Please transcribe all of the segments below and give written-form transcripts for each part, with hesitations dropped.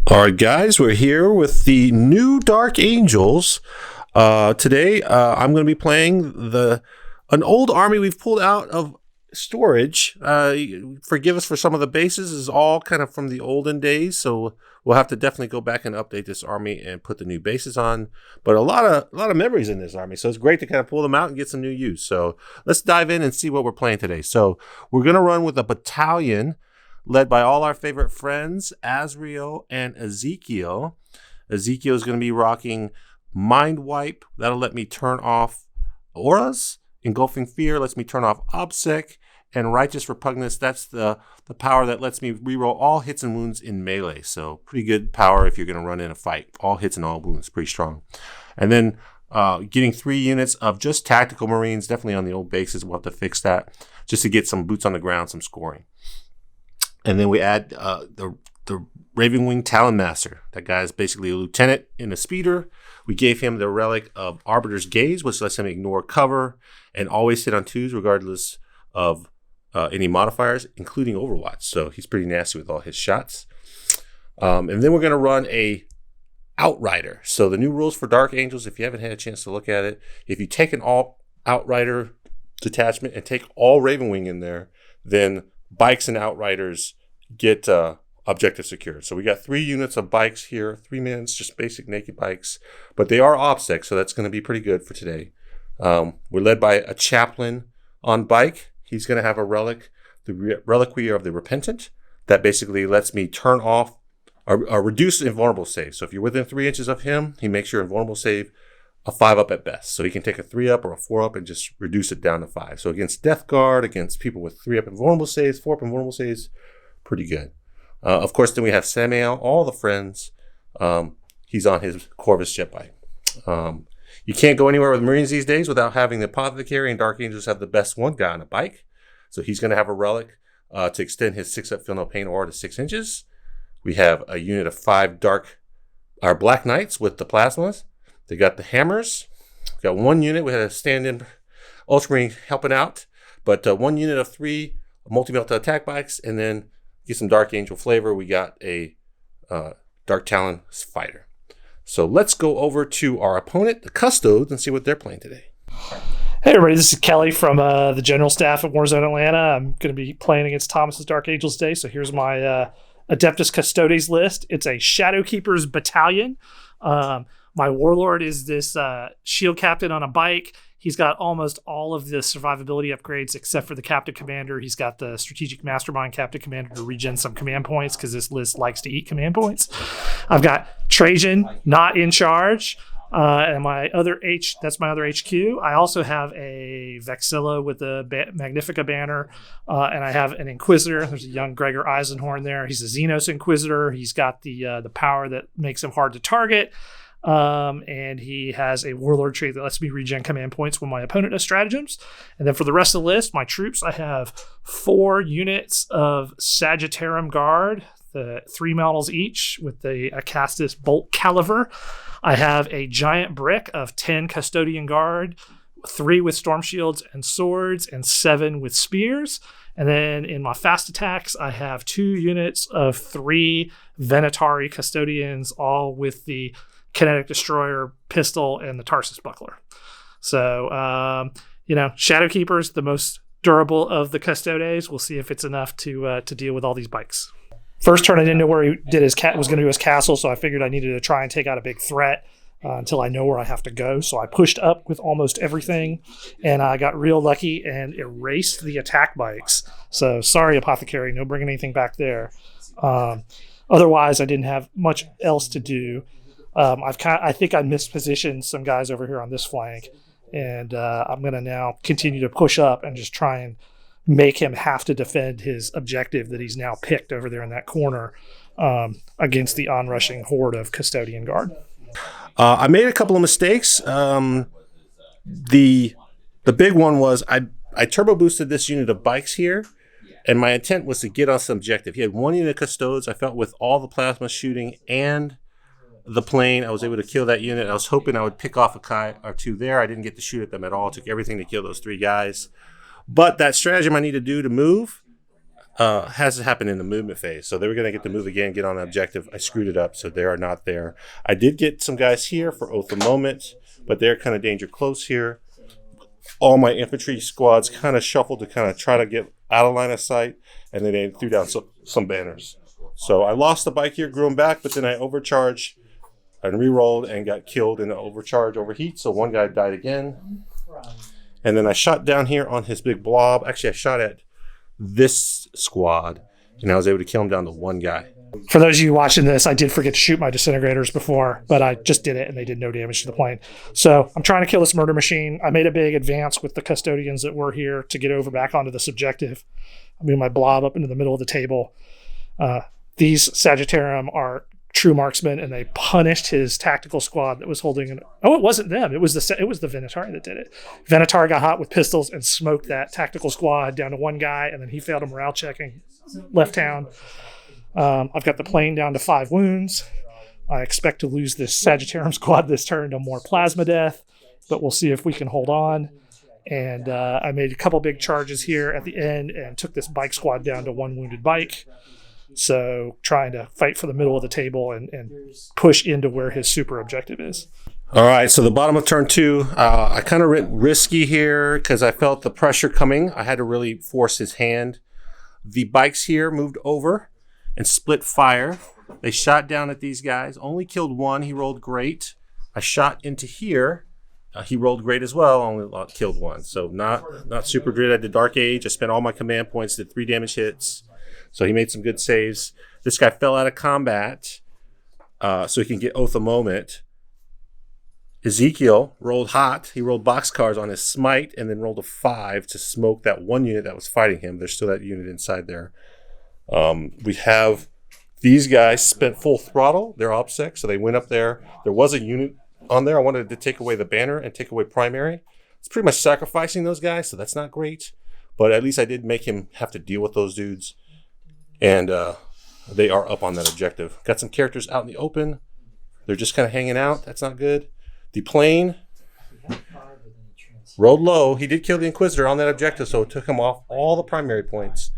All right, guys, we're here with the new Dark Angels. Today, I'm going to be playing an old army we've pulled out of storage. Forgive us for some of the bases. This is all kind of from the olden days, so we'll have to definitely go back and update this army and put the new bases on. But a lot of memories in this army, so it's great to kind of pull them out and get some new use. So let's dive in and see what we're playing today. So we're going to run with a battalion led by all our favorite friends, Azrael and Ezekiel. Ezekiel is going to be rocking Mind Wipe. That'll let me turn off auras. Engulfing Fear lets me turn off Obsec. And Righteous Repugnance, that's the power that lets me reroll all hits and wounds in melee. So pretty good power if you're going to run in a fight. All hits and all wounds, pretty strong. And then getting 3 units of just tactical Marines, definitely on the old bases. We'll have to fix that just to get some boots on the ground, some scoring. And then we add the Ravenwing Talonmaster. That guy is basically a lieutenant in a speeder. We gave him the relic of Arbiter's Gaze, which lets him ignore cover and always hit on 2s regardless of any modifiers, including Overwatch. So he's pretty nasty with all his shots. And then we're going to run a Outrider. So the new rules for Dark Angels, if you haven't had a chance to look at it, if you take an all Outrider detachment and take all Ravenwing in there, then bikes and Outriders get objective secured. So we got 3 units of bikes here, 3 mins, just basic naked bikes, but they are OBSEC, so that's going to be pretty good for today. We're led by a Chaplain on bike. He's going to have a relic, the Reliquary of the Repentant, that basically lets me turn off or reduce invulnerable save. So if you're within 3 inches of him, he makes your invulnerable save a 5 up at best. So he can take a 3 up or a 4 up and just reduce it down to 5. So against Death Guard, against people with 3 up invulnerable saves, 4 up invulnerable saves, pretty good. Of course, then we have Sammael, all the friends. He's on his Corvus jet bike. You can't go anywhere with Marines these days without having the Apothecary, and Dark Angels have the best one guy on a bike. So he's going to have a relic to extend his 6 up Feel No Pain aura to 6 inches. We have a unit of 5 Black Knights with the plasmas. They got the hammers. We got 1 unit. We had a stand-in Ultramarine helping out, but 1 unit of 3 Multi-melta attack bikes, and then get some Dark Angel flavor. We got a Dark Talon fighter. So let's go over to our opponent, the Custodes, and see what they're playing today. Hey everybody, this is Kelly from the general staff at Warzone Atlanta. I'm going to be playing against Thomas's Dark Angels today. So here's my Adeptus Custodes list. It's a Shadowkeepers battalion. My Warlord is this shield captain on a bike. He's got almost all of the survivability upgrades except for the Captain Commander. He's got the Strategic Mastermind Captain Commander to regen some command points because this list likes to eat command points. I've got Trajan, not in charge. And that's my other HQ. I also have a Vexilla with a Magnifica banner. And I have an Inquisitor. There's a young Gregor Eisenhorn there. He's a Xenos Inquisitor. He's got the power that makes him hard to target. And he has a Warlord trait that lets me regen command points when my opponent does stratagems. And then for the rest of the list, my troops, I have 4 units of Sagittarium Guard, the 3 models each with the Acastus Bolt Caliver. I have a giant brick of 10 Custodian Guard, 3 with Storm Shields and Swords, and 7 with Spears. And then in my fast attacks, I have 2 units of 3 Venatari Custodians, all with the Kinetic Destroyer, Pistol, and the Tarsus Buckler. So, Shadowkeepers, the most durable of the Custodes. We'll see if it's enough to deal with all these bikes. First turn, I didn't know where he did was going to do his castle, so I figured I needed to try and take out a big threat until I know where I have to go. So I pushed up with almost everything, and I got real lucky and erased the attack bikes. So sorry, Apothecary, no bringing anything back there. Otherwise, I didn't have much else to do. I think I mispositioned some guys over here on this flank, and I'm going to now continue to push up and just try and make him have to defend his objective that he's now picked over there in that corner against the onrushing horde of Custodian Guard. I made a couple of mistakes. The big one was I turbo boosted this unit of bikes here, and my intent was to get on some objective. He had 1 unit of Custodes. I felt with all the plasma shooting and the plane, I was able to kill that unit. I was hoping I would pick off a Kai or 2 there. I didn't get to shoot at them at all. It took everything to kill those 3 guys. But that stratagem I need to do to move, has happened in the movement phase. So they were going to get to move again, get on the objective. I screwed it up, so they are not there. I did get some guys here for Oath of Moment, but they're kind of danger close here. All my infantry squads kind of shuffled to kind of try to get out of line of sight, and then they threw down some banners. So I lost the bike here, grew them back, but then I overcharged and re-rolled and got killed in the overcharge overheat. So one guy died again. And then I shot down here on his big blob. Actually, I shot at this squad, and I was able to kill him down to one guy. For those of you watching this, I did forget to shoot my disintegrators before, but I just did it and they did no damage to the plane. So I'm trying to kill this murder machine. I made a big advance with the custodians that were here to get over back onto this objective. I moved my blob up into the middle of the table. These Sagittarium are true marksmen, and they punished his tactical squad that was holding an... Oh, it wasn't them. It was the Venatari that did it. Venatari got hot with pistols and smoked that tactical squad down to one guy, and then he failed a morale check and left town. I've got the plane down to 5 wounds. I expect to lose this Sagittarium squad this turn to more plasma death, but we'll see if we can hold on. And I made a couple big charges here at the end and took this bike squad down to 1 wounded bike. So trying to fight for the middle of the table and push into where his super objective is. All right, so the bottom of turn 2, I kind of went risky here because I felt the pressure coming. I had to really force his hand. The bikes here moved over and split fire. They shot down at these guys, only killed one. He rolled great. I shot into here. He rolled great as well, only killed one. So not super great. I did Dark Age. I spent all my command points, did 3 damage hits. So he made some good saves. This guy fell out of combat, so he can get Oath of Moment. Ezekiel rolled hot. He rolled boxcars on his smite and then rolled a 5 to smoke that one unit that was fighting him. There's still that unit inside there. We have these guys spent full throttle. They're OPSEC, so they went up there. There was a unit on there. I wanted to take away the banner and take away primary. It's pretty much sacrificing those guys, so that's not great. But at least I did make him have to deal with those dudes. And they are up on that objective. Got some characters out in the open. They're just kind of hanging out. That's not good. The plane rolled low. He did kill the Inquisitor on that objective, so it took him off all the primary points.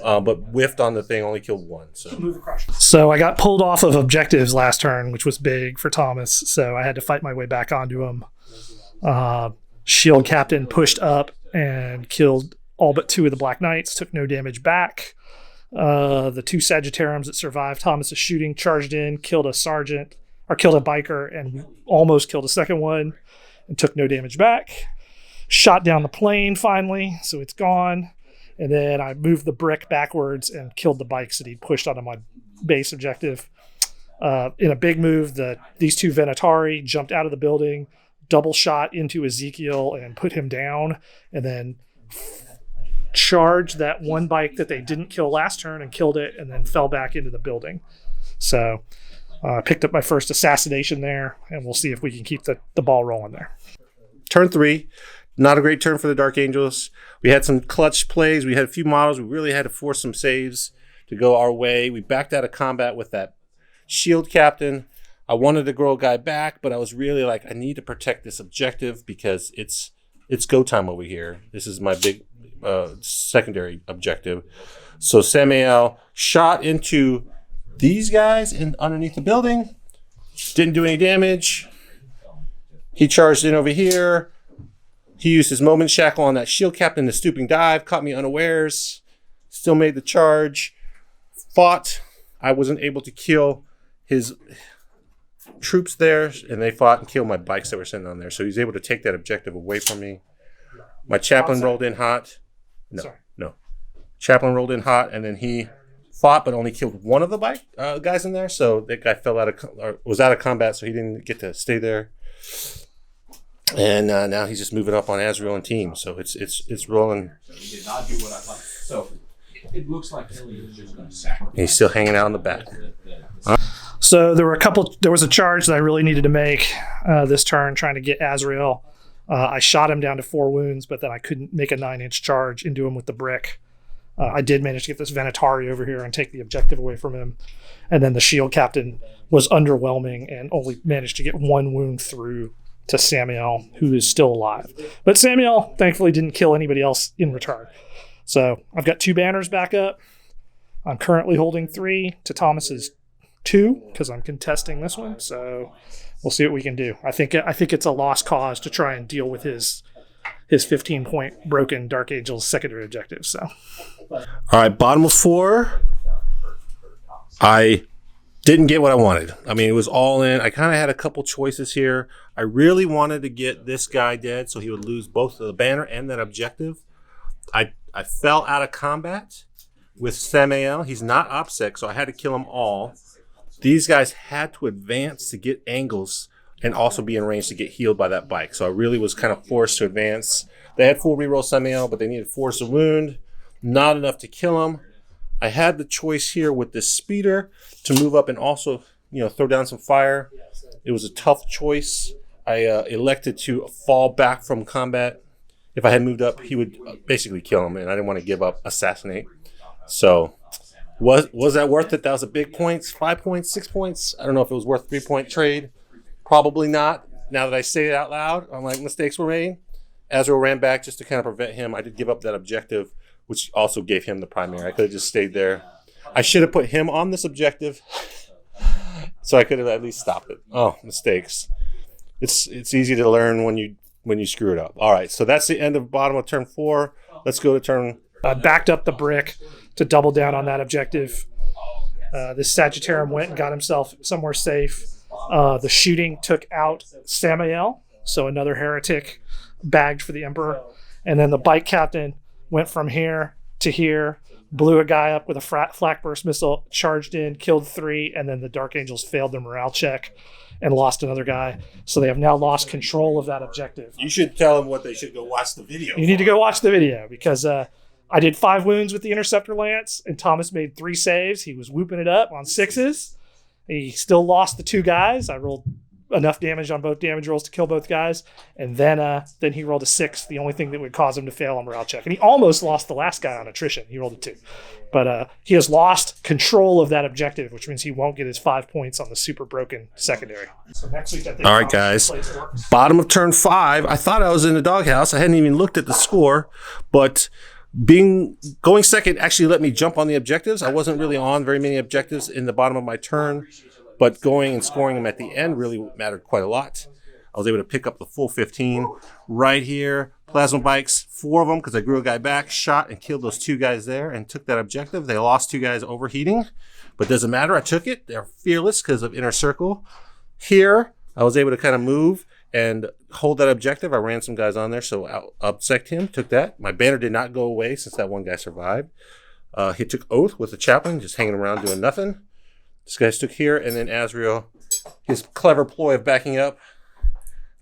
But whiffed on the thing, only killed one. So I got pulled off of objectives last turn, which was big for Thomas. So I had to fight my way back onto him. Shield Captain pushed up and killed all but 2 of the Black Knights. Took no damage back. The 2 Sagittariums that survived Thomas's shooting charged in, killed a sergeant, or killed a biker, and almost killed a second one, and took no damage back. Shot down the plane finally, so it's gone. And then I moved the brick backwards and killed the bikes that he pushed onto my base objective. In a big move, these 2 Venatari jumped out of the building, double shot into Ezekiel and put him down, and then charged that one bike that they didn't kill last turn and killed it, and then fell back into the building. So I picked up my first assassination there, and we'll see if we can keep the ball rolling there. Turn 3. Not a great turn for the Dark Angels. We had some clutch plays. We had a few models. We really had to force some saves to go our way. We backed out of combat with that Shield Captain. I wanted to grow a guy back, but I was really like, I need to protect this objective because it's go time over here. This is my big secondary objective. So Sammael shot into these guys underneath the building. Didn't do any damage. He charged in over here. He used his moment shackle on that Shield Captain, the stooping dive, caught me unawares, still made the charge, fought. I wasn't able to kill his troops there, and they fought and killed my bikes that were sitting on there. So he was able to take that objective away from me. My Chaplain rolled in hot. No. Chaplain rolled in hot, and then he fought but only killed one of the bike guys in there. So that guy was out of combat, so he didn't get to stay there. And now he's just moving up on Azrael and team, so it's rolling. He did not do what I thought. So it looks like Elliot is just going to sacrifice. He's still hanging out in the back. So there was a charge that I really needed to make this turn, trying to get Azrael. I shot him down to 4 wounds, but then I couldn't make a 9-inch charge into him with the brick. I did manage to get this Venatari over here and take the objective away from him. And then the Shield Captain was underwhelming and only managed to get 1 wound through to Sammael, who is still alive. But Sammael, thankfully, didn't kill anybody else in return. So I've got 2 banners back up. I'm currently holding 3 to Thomas's 2 because I'm contesting this one. So we'll see what we can do. I think it's a lost cause to try and deal with his 15-point broken Dark Angel's secondary objective. So, all right, bottom of 4. I didn't get what I wanted. I mean, it was all in. I kind of had a couple choices here. I really wanted to get this guy dead so he would lose both the banner and that objective. I fell out of combat with Sammael. He's not OPSEC, so I had to kill them all. These guys had to advance to get angles and also be in range to get healed by that bike. So I really was kind of forced to advance. They had full reroll Sammael, but they needed force of wound. Not enough to kill him. I had the choice here with this speeder to move up and also, throw down some fire. It was a tough choice. I elected to fall back from combat. If I had moved up, he would basically kill him, and I didn't want to give up assassinate. So was that worth it? That was a big points, 5 points, 6 points. I don't know if it was worth 3-point trade. Probably not. Now that I say it out loud, I'm like, mistakes were made. Azrael ran back just to kind of prevent him. I did give up that objective, which also gave him the primary. I could have just stayed there. I should have put him on this objective, so I could have at least stopped it. Oh, mistakes. It's easy to learn when you screw it up. All right, so that's the end of bottom of turn 4. Let's go to turn. Backed up the brick to double down on that objective. This Sagittarium went and got himself somewhere safe. The shooting took out Sammael, so another heretic bagged for the Emperor. And then the bike captain went from here to here, blew a guy up with a flak burst missile, charged in, killed 3, and then the Dark Angels failed their morale check and lost another guy. So they have now lost control of that objective. You should tell them what they should go watch the video. You need to go watch the video because I did 5 wounds with the Interceptor Lance, and Thomas made 3 saves. He was whooping it up on 6s. He still lost the 2 guys. I rolled enough damage on both damage rolls to kill both guys, and then he rolled a 6, the only thing that would cause him to fail on morale check. And he almost lost the last guy on attrition. He rolled a 2. But he has lost control of that objective, which means he won't get his 5 points on the super broken secondary. So next week, I think. All right, guys. Bottom of turn 5. I thought I was in the doghouse. I hadn't even looked at the score, but going second actually let me jump on the objectives. I wasn't really on very many objectives in the bottom of my turn, but going and scoring them at the end really mattered quite a lot. I was able to pick up the full 15 right here. Plasma bikes, 4 of them, because I grew a guy back, shot and killed those 2 guys there and took that objective. They lost 2 guys overheating, but doesn't matter. I took it. They're fearless because of inner circle. Here, I was able to kind of move and hold that objective. I ran some guys on there, so I upsect him, took that. My banner did not go away since that one guy survived. He took Oath with the Chaplain, just hanging around doing nothing. This guy took here, and then Azrael, his clever ploy of backing up,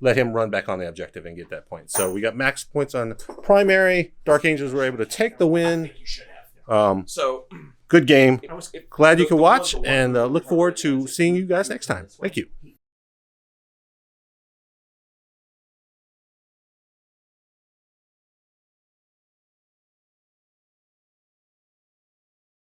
let him run back on the objective and get that point. So we got max points on primary. Dark Angels were able to take the win. Good game. Glad you could watch, and look forward to seeing you guys next time. Thank you.